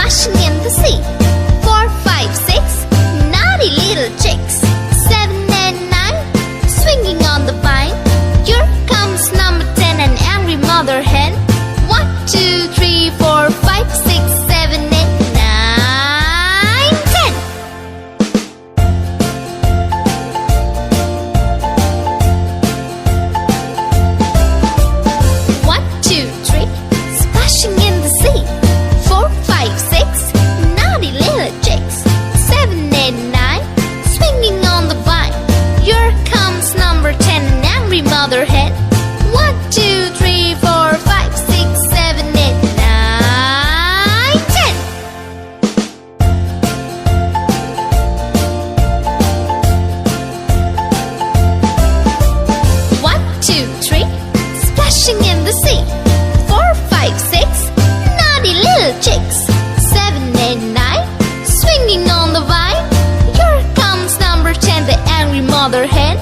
splashing in the sea. 4, 5, 6, naughty little chicks. 7 and 9, swinging on the vine. Here comes number 10, an angry mother hen. 1, 2, 3, 4, 5, 6, 7, 8, 9, 10. 1, 2, 3, splashing in the sea. 4, 5, 6, naughty little chicks. 7, 8, 9, swinging on the vine. Here comes number 10, an angry mother hen. 1, 2, 3, 4, 5, 6, 7, 8, 9, 10. 1, 2, 3, splashing in the sea. 4, 5, 6, naughty little chicks. 7, 8, 9, swinging on the vine. Here comes number 10, the angry mother hen.